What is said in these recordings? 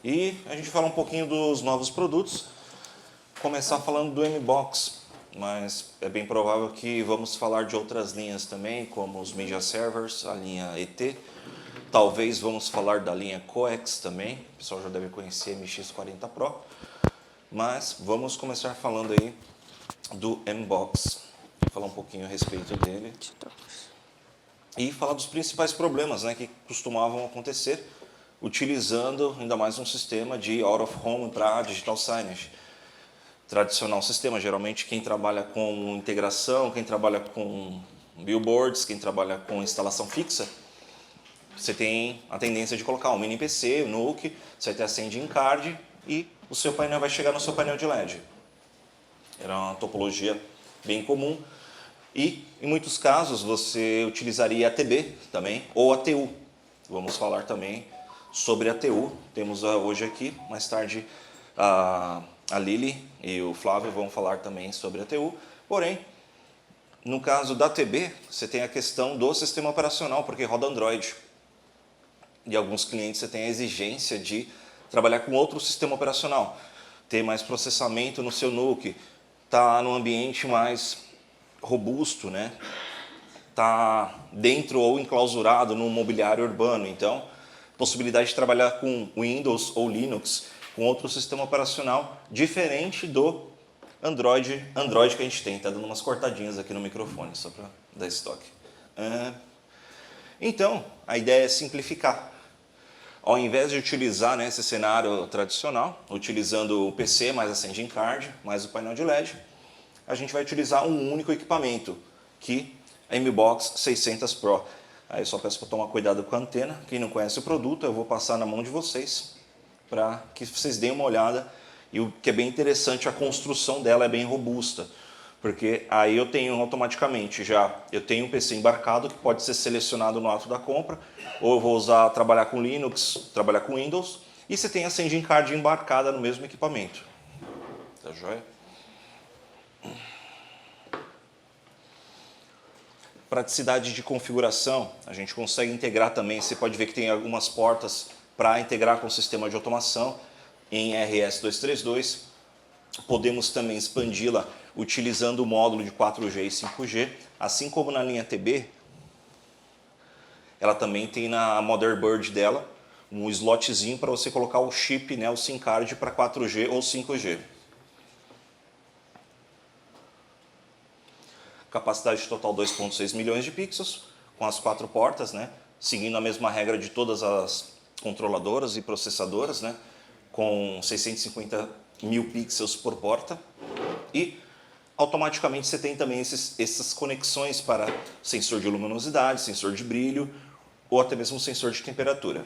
E a gente fala um pouquinho dos novos produtos, começar falando do M-Box, mas é bem provável que vamos falar de outras linhas também, como os Media Servers, a linha ET. Talvez vamos falar da linha Coex também, o pessoal já deve conhecer MX40 Pro. Mas vamos começar falando aí do M-Box, falar um pouquinho a respeito dele e falar dos principais problemas, né, que costumavam acontecer utilizando ainda mais um sistema de out of home para digital signage. Tradicional sistema, geralmente quem trabalha com integração, quem trabalha com billboards, quem trabalha com instalação fixa, você tem a tendência de colocar um mini PC, um NUC, você vai ter a sending card e o seu painel vai chegar no seu painel de LED. Era uma topologia bem comum e, em muitos casos, você utilizaria ATB também, ou ATU. Vamos falar também sobre ATU. Temos hoje aqui, mais tarde, a Lili e o Flávio vão falar também sobre ATU. Porém, no caso da ATB, você tem a questão do sistema operacional, porque roda Android. E alguns clientes você tem a exigência de trabalhar com outro sistema operacional, ter mais processamento no seu NUC, tá num ambiente mais robusto, né? Tá dentro ou enclausurado num mobiliário urbano. Então, possibilidade de trabalhar com Windows ou Linux, com outro sistema operacional diferente do Android que a gente tem. Tá dando umas cortadinhas aqui no microfone, só para dar estoque. Então, a ideia é simplificar. Ao invés de utilizar, né, esse cenário tradicional, utilizando o PC mais a sending card, mais o painel de LED, a gente vai utilizar um único equipamento, que é a M-Box 600 Pro. Aí eu só peço para tomar cuidado com a antena. Quem não conhece o produto, eu vou passar na mão de vocês, para que vocês deem uma olhada. E o que é bem interessante, a construção dela é bem robusta. Porque aí eu tenho automaticamente eu tenho um PC embarcado que pode ser selecionado no ato da compra, ou eu vou trabalhar com Linux, trabalhar com Windows, e você tem a sending card embarcada no mesmo equipamento. Tá joia? Praticidade de configuração, a gente consegue integrar também, você pode ver que tem algumas portas para integrar com o sistema de automação em RS-232. Podemos também expandi-la utilizando o módulo de 4G e 5G, assim como na linha TB, ela também tem na motherboard dela um slotzinho para você colocar o chip, né, o SIM card para 4G ou 5G. Capacidade total 2.6 milhões de pixels, com as 4 portas, né, seguindo a mesma regra de todas as controladoras e processadoras, né, com 650 mil pixels por porta. E automaticamente você tem também essas conexões para sensor de luminosidade, sensor de brilho ou até mesmo sensor de temperatura.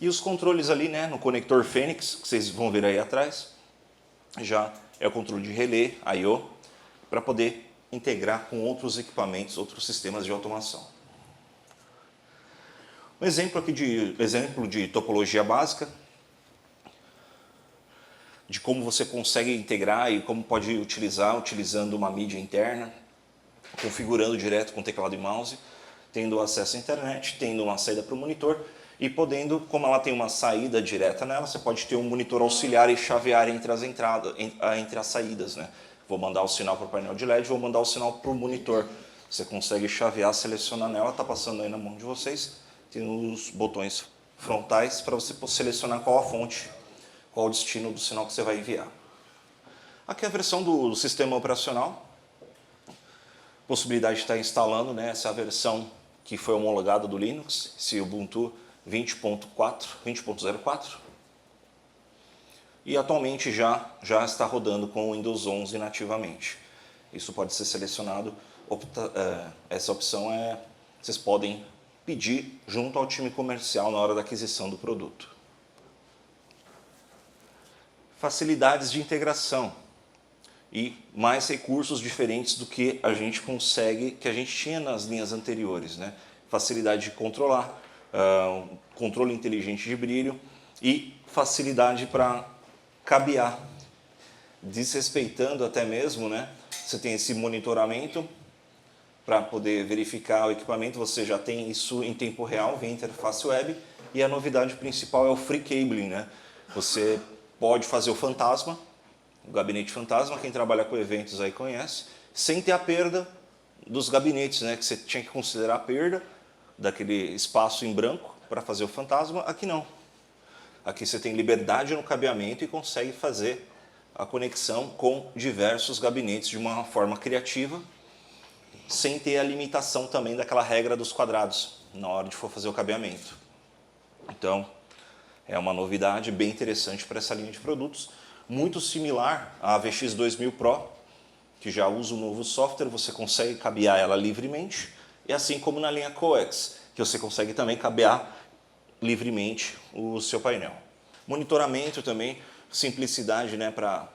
E os controles ali, né, no conector Fênix, que vocês vão ver aí atrás, já é o controle de relé, I/O, para poder integrar com outros equipamentos, outros sistemas de automação. Um exemplo aqui de topologia básica, de como você consegue integrar e como pode utilizar, utilizando uma mídia interna, configurando direto com teclado e mouse, tendo acesso à internet, tendo uma saída para o monitor e podendo, como ela tem uma saída direta nela, você pode ter um monitor auxiliar e chavear entre as entradas, entre as saídas, né? Vou mandar o sinal para o painel de LED, vou mandar o sinal para o monitor. Você consegue chavear, selecionar nela, está passando aí na mão de vocês. Tem os botões frontais para você selecionar qual a fonte, qual o destino do sinal que você vai enviar. Aqui é a versão do sistema operacional. Possibilidade de estar instalando, né, essa versão que foi homologada do Linux, esse Ubuntu 20.04. E atualmente já está rodando com o Windows 11 nativamente. Isso pode ser selecionado, essa opção vocês podem pedir junto ao time comercial na hora da aquisição do produto. Facilidades de integração e mais recursos diferentes do que a gente tinha nas linhas anteriores, né? Facilidade de controlar, controle inteligente de brilho e facilidade para cabear, desrespeitando até mesmo, né? Você tem esse monitoramento para poder verificar o equipamento, você já tem isso em tempo real via interface web E a novidade principal é o free cabling, né? Você pode fazer o fantasma, o gabinete fantasma, quem trabalha com eventos aí conhece, sem ter a perda dos gabinetes, né? Que você tinha que considerar a perda daquele espaço em branco para fazer o fantasma. Aqui não. Aqui você tem liberdade no cabeamento e consegue fazer a conexão com diversos gabinetes de uma forma criativa, sem ter a limitação também daquela regra dos quadrados na hora de for fazer o cabeamento. Então, é uma novidade bem interessante para essa linha de produtos, muito similar à VX 2000 Pro, que já usa o novo software, você consegue cabear ela livremente, e assim como na linha Coax, que você consegue também cabear livremente o seu painel. Monitoramento também, simplicidade, né, para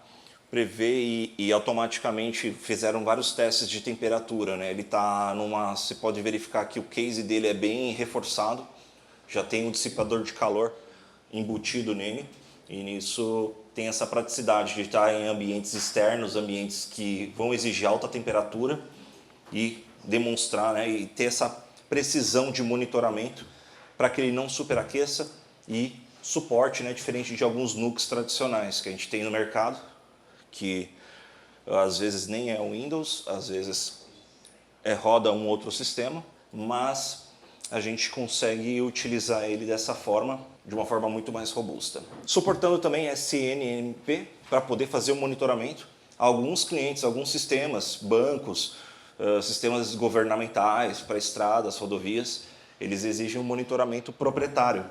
prever e automaticamente fizeram vários testes de temperatura, né? Ele tá numa, você pode verificar que o case dele é bem reforçado, já tem um dissipador de calor embutido nele, e nisso tem essa praticidade de estar em ambientes externos, ambientes que vão exigir alta temperatura, e demonstrar, né, e ter essa precisão de monitoramento para que ele não superaqueça e suporte, né, diferente de alguns NUCs tradicionais que a gente tem no mercado, que às vezes nem é o Windows, às vezes roda um outro sistema, mas a gente consegue utilizar ele dessa forma, de uma forma muito mais robusta. Suportando também SNMP para poder fazer o monitoramento. Alguns clientes, alguns sistemas, bancos, sistemas governamentais para estradas, rodovias, eles exigem um monitoramento proprietário.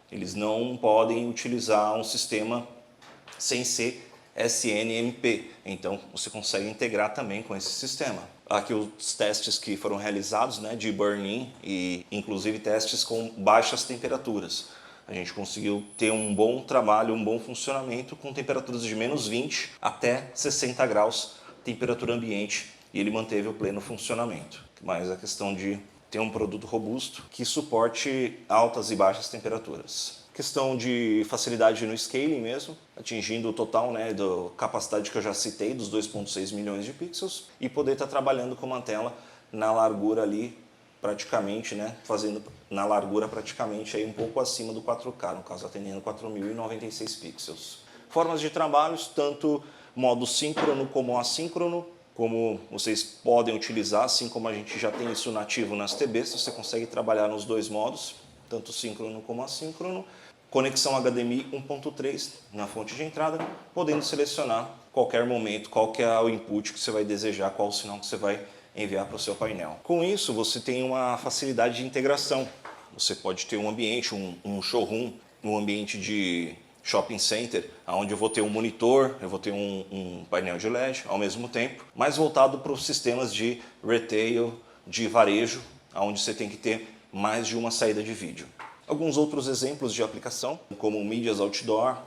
Eles não podem utilizar um sistema sem ser SNMP, então você consegue integrar também com esse sistema. Aqui os testes que foram realizados, né, de burn-in e inclusive testes com baixas temperaturas. A gente conseguiu ter um bom trabalho, um bom funcionamento com temperaturas de menos 20 até 60 graus, temperatura ambiente, e ele manteve o pleno funcionamento. Mas a questão de ter um produto robusto que suporte altas e baixas temperaturas. Questão de facilidade no scaling mesmo, atingindo o total, né, da capacidade que eu já citei, dos 2.6 milhões de pixels, e poder estar trabalhando com uma tela na largura ali, praticamente, né, fazendo na largura praticamente aí um pouco acima do 4K, no caso atendendo 4.096 pixels. Formas de trabalhos, tanto modo síncrono como assíncrono, como vocês podem utilizar, assim como a gente já tem isso nativo nas TBs, você consegue trabalhar nos dois modos, tanto síncrono como assíncrono. Conexão HDMI 1.3 na fonte de entrada, podendo selecionar qualquer momento, qual que é o input que você vai desejar, qual o sinal que você vai enviar para o seu painel. Com isso, você tem uma facilidade de integração. Você pode ter um ambiente, um showroom, um ambiente de shopping center, onde eu vou ter um monitor, eu vou ter um painel de LED ao mesmo tempo, mais voltado para os sistemas de retail, de varejo, onde você tem que ter mais de uma saída de vídeo. Alguns outros exemplos de aplicação, como mídias outdoor,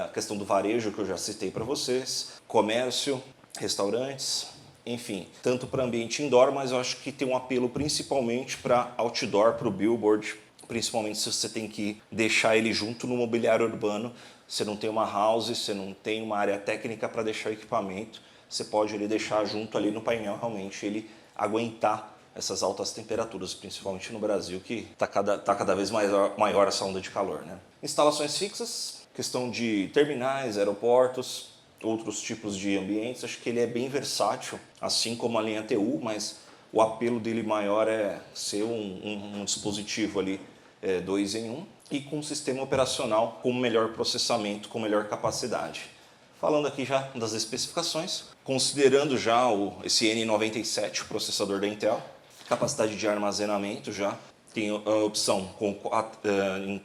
a questão do varejo que eu já citei para vocês, comércio, restaurantes, enfim, tanto para ambiente indoor, mas eu acho que tem um apelo principalmente para outdoor, para o billboard, principalmente se você tem que deixar ele junto no mobiliário urbano, você não tem uma house, você não tem uma área técnica para deixar o equipamento, você pode ele deixar junto ali no painel, realmente ele aguentar essas altas temperaturas, principalmente no Brasil, que está cada vez maior essa onda de calor, né? Instalações fixas, questão de terminais, aeroportos, outros tipos de ambientes, acho que ele é bem versátil, assim como a linha TU, mas o apelo dele maior é ser um dispositivo ali 2 em 1 e com um sistema operacional com melhor processamento, com melhor capacidade. Falando aqui já das especificações, considerando já esse N97, o processador da Intel, capacidade de armazenamento já tem a opção com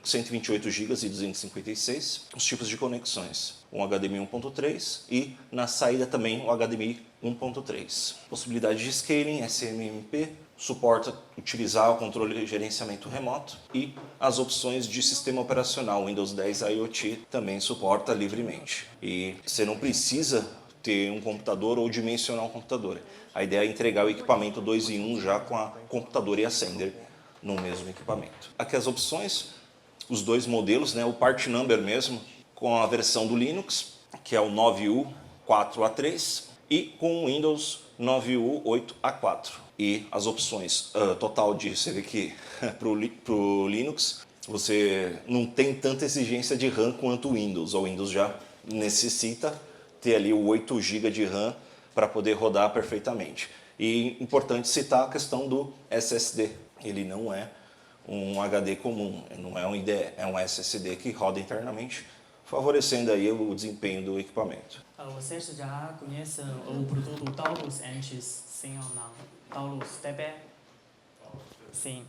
128 GB e 256, os tipos de conexões, um HDMI 1.3 e na saída também o HDMI 1.3. Possibilidade de scaling, SMMP, suporta utilizar o controle de gerenciamento remoto e as opções de sistema operacional, Windows 10 IoT também suporta livremente. E você não precisa ter um computador ou dimensionar um computador. A ideia é entregar o equipamento 2 em 1 já com a computador e a sender no mesmo equipamento. Aqui as opções, os dois modelos, né, o part number mesmo, com a versão do Linux, que é o 9U4A3, e com o Windows 9U8A4. E as opções total de, você vê que para o Linux, você não tem tanta exigência de RAM quanto o Windows. O Windows já necessita ter ali o 8 GB de RAM para poder rodar perfeitamente. E importante citar a questão do SSD. Ele não é um HD comum, não é um IDE, é um SSD que roda internamente, favorecendo aí o desempenho do equipamento. Vocês já conhecem o produto Taurus antes, sim ou não? Taurus TB? Sim.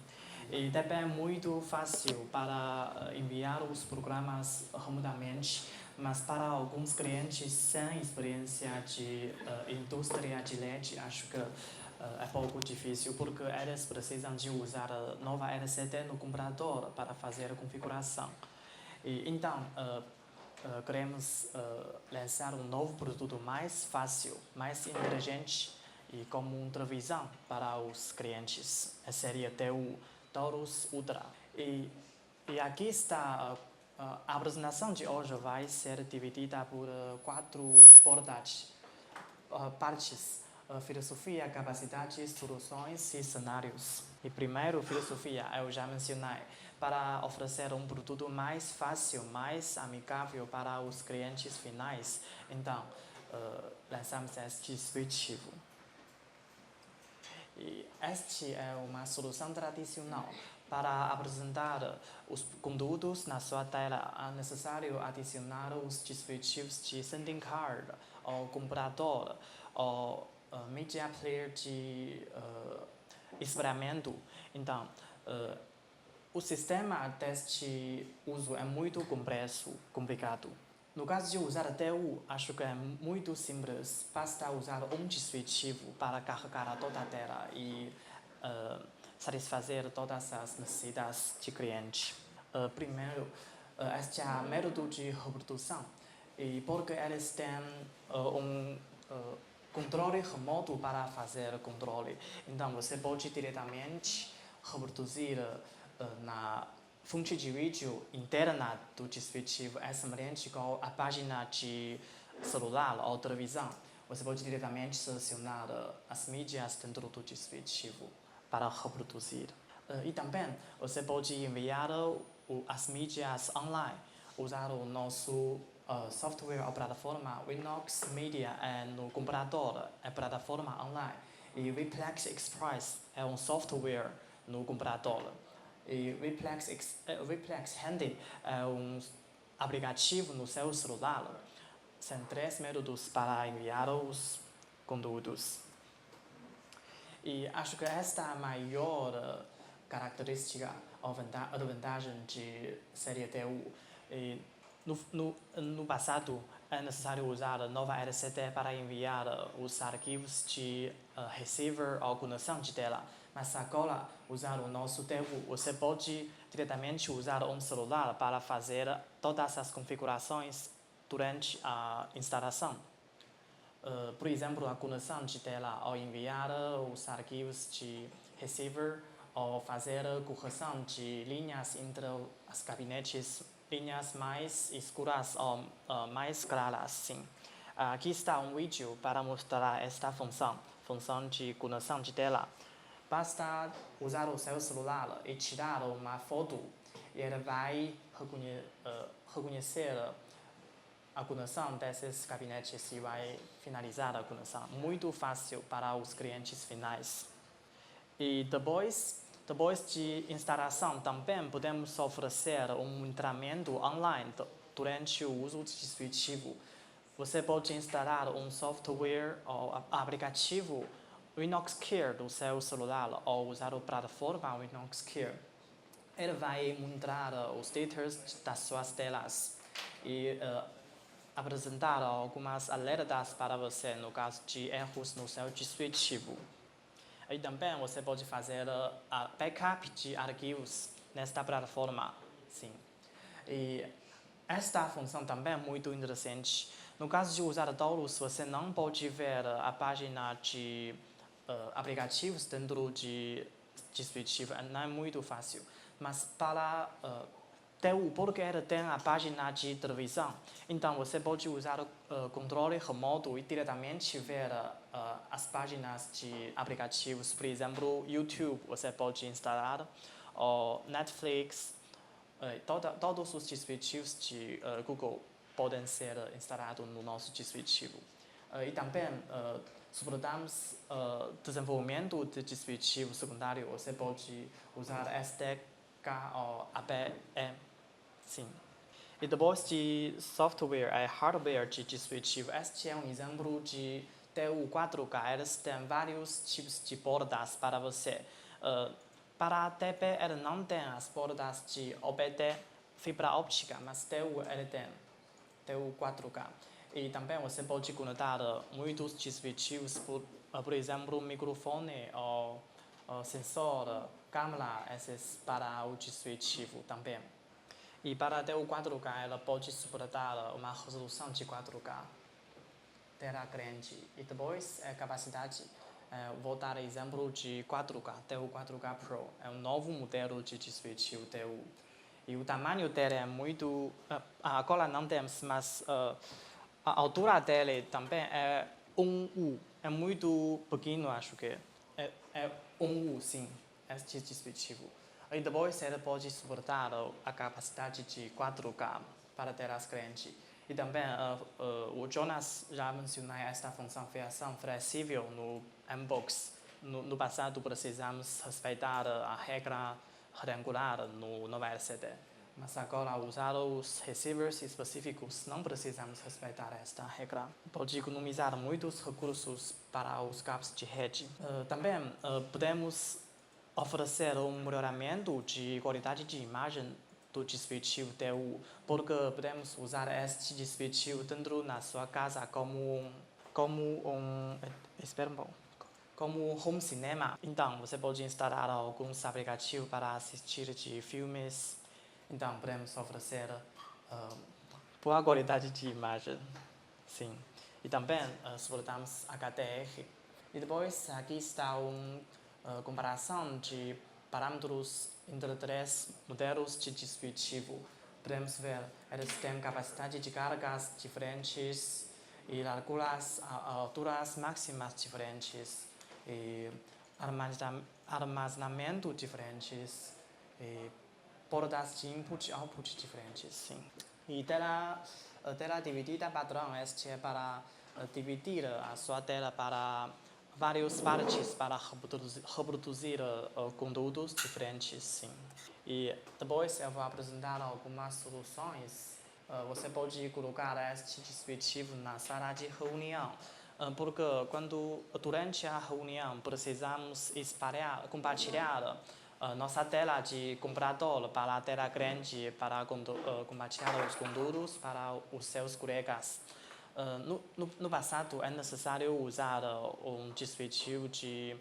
E também é muito fácil para enviar os programas remotamente, mas para alguns clientes sem experiência de indústria de leite, acho que é pouco difícil, porque eles precisam de usar a nova LCD no computador para fazer a configuração. E então, queremos lançar um novo produto mais fácil, mais inteligente e como uma televisão para os clientes. Seria até o Taurus Ultra. E aqui está a apresentação de hoje vai ser dividida por 4 partes. Filosofia, capacidade, soluções e cenários. E primeiro, filosofia, eu já mencionei, para oferecer um produto mais fácil, mais amigável para os clientes finais. Então, lançamos este dispositivo. E este é uma solução tradicional. Para apresentar os conteúdos na sua tela, é necessário adicionar os dispositivos de sending card, ou computador, ou media player de espelhamento. Então, o sistema deste uso é muito complicado. No caso de usar a TU, acho que é muito simples. Basta usar um dispositivo para carregar toda a tela e satisfazer todas as necessidades de cliente. Primeiro, este é o método de reprodução. E porque eles têm controle remoto para fazer controle. Então, você pode diretamente reproduzir na fonte de vídeo interna do dispositivo é semelhante com a página de celular ou televisão. Você pode diretamente selecionar as mídias dentro do dispositivo para reproduzir. E também você pode enviar as mídias online, usar o nosso software ou plataforma Winox Media no computador, é plataforma online. E Vplex Express é um software no computador. E Vplex Handy é um aplicativo no seu celular. São 3 métodos para enviar os conteúdos. E acho que esta é a maior característica ou vantagem de série TU. E no passado, é necessário usar a nova LCD para enviar os arquivos de receiver ou conexão de tela. Mas agora, usar o nosso TU, você pode diretamente usar um celular para fazer todas as configurações durante a instalação. Por exemplo, a conexão de tela ou enviar os arquivos de receiver ou fazer correção de linhas entre as gabinetes, linhas mais escuras ou mais claras, sim. Aqui está um vídeo para mostrar esta função de conexão de tela. Basta usar o seu celular e tirar uma foto e ele vai reconhecer a conexão desses gabinetes e vai finalizar a conexão. Muito fácil para os clientes finais. E depois de instalação, também podemos oferecer um treinamento online durante o uso do dispositivo. Você pode instalar um software ou aplicativo Winox Care do seu celular ou usar a plataforma Winox Care. Ele vai monitorar os status das suas telas e apresentar algumas alertas para você no caso de erros no seu dispositivo. E também você pode fazer backup de arquivos nesta plataforma. Sim. E esta função também é muito interessante. No caso de usar Taurus, você não pode ver a página de aplicativos dentro de dispositivo, não é muito fácil. Mas para TU, porque ele tem a página de televisão, então você pode usar o controle remoto e diretamente ver as páginas de aplicativos. Por exemplo, YouTube você pode instalar, ou Netflix, todos os dispositivos de Google podem ser instalados no nosso dispositivo. E também suportamos desenvolvimento de dispositivo secundário. Você pode usar SDK ou APM. Sim. E depois de software e hardware de dispositivo, este é um exemplo de TU 4K. Eles têm vários tipos de bordas para você. Para a TP, ele não tem as bordas de OBD, fibra óptica, mas TU ele tem. TU 4K. E também você pode conectar muitos dispositivos, por exemplo, microfone ou sensor, câmera, esses para o dispositivo também. E para a TU 4K, ela pode suportar uma resolução de 4K, tela grande. E depois, a capacidade, vou dar exemplo de 4K, TU 4K Pro. É um novo modelo de dispositivo TU. E o tamanho dele é muito... agora não temos, mas a altura dele também é 1U. É muito pequeno, acho que. É 1U, sim, este dispositivo. E depois ele pode suportar a capacidade de 4K para telas grandes. E também o Jonas já mencionou esta função flexível no Mbox. No passado precisamos respeitar a regra retangular no LCD. Mas agora, usar os receivers específicos, não precisamos respeitar esta regra. Pode economizar muitos recursos para os cabos de rede. Também podemos oferecer um melhoramento de qualidade de imagem do dispositivo TU, porque podemos usar este dispositivo dentro da sua casa como um home cinema. Então, você pode instalar alguns aplicativos para assistir de filmes. Então, podemos oferecer boa qualidade de imagem. Sim. E também suportamos HDR. E depois, aqui está uma comparação de parâmetros entre três modelos de dispositivo. Podemos ver, eles têm capacidade de cargas diferentes e larguras, alturas máximas diferentes e armazenamento diferentes e portas de input e output diferentes, sim. E tela dividida padrão, este é para dividir a sua tela para várias partes para reproduzir conteúdos diferentes, sim. E depois eu vou apresentar algumas soluções. Você pode colocar este dispositivo na sala de reunião, porque durante a reunião precisamos compartilhar nossa tela de computador para a tela grande para compartilhar os conteúdos para os seus colegas. No passado é necessário usar um dispositivo de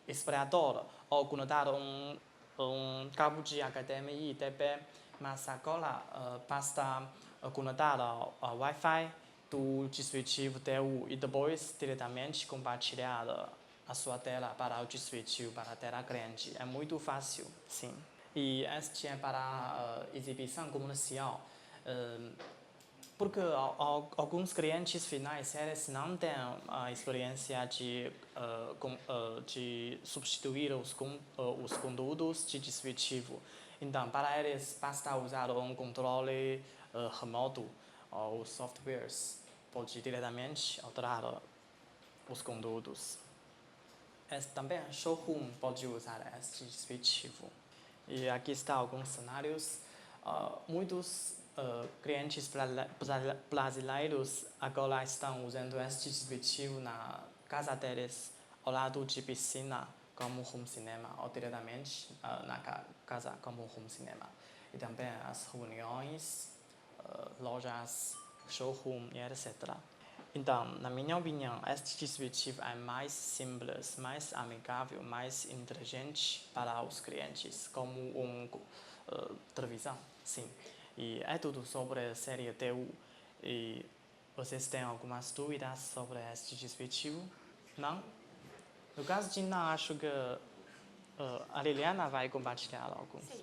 espelhador ou conectar um cabo de HDMI TP, mas agora basta conectar a Wi-Fi do dispositivo TU e depois diretamente compartilhar a sua tela para o dispositivo, para a tela grande. É muito fácil, sim. E este é para exibição comercial. Porque alguns clientes finais eles não têm a experiência de substituir os conteúdos de dispositivo. Então, para eles, basta usar um controle remoto ou softwares. Pode diretamente alterar os conteúdos. Também a showroom pode usar este dispositivo. E aqui estão alguns cenários. Muitos clientes brasileiros agora estão usando este dispositivo na casa deles, ao lado de piscina, como home cinema, ou diretamente na casa como home cinema. E também as reuniões, lojas, showroom e etc. Então, na minha opinião, este dispositivo é mais simples, mais amigável, mais inteligente para os clientes, como uma televisão, sim. E é tudo sobre a série TU. E vocês têm algumas dúvidas sobre este dispositivo? Não? No caso de não, acho que a Liliana vai compartilhar alguns. Sim.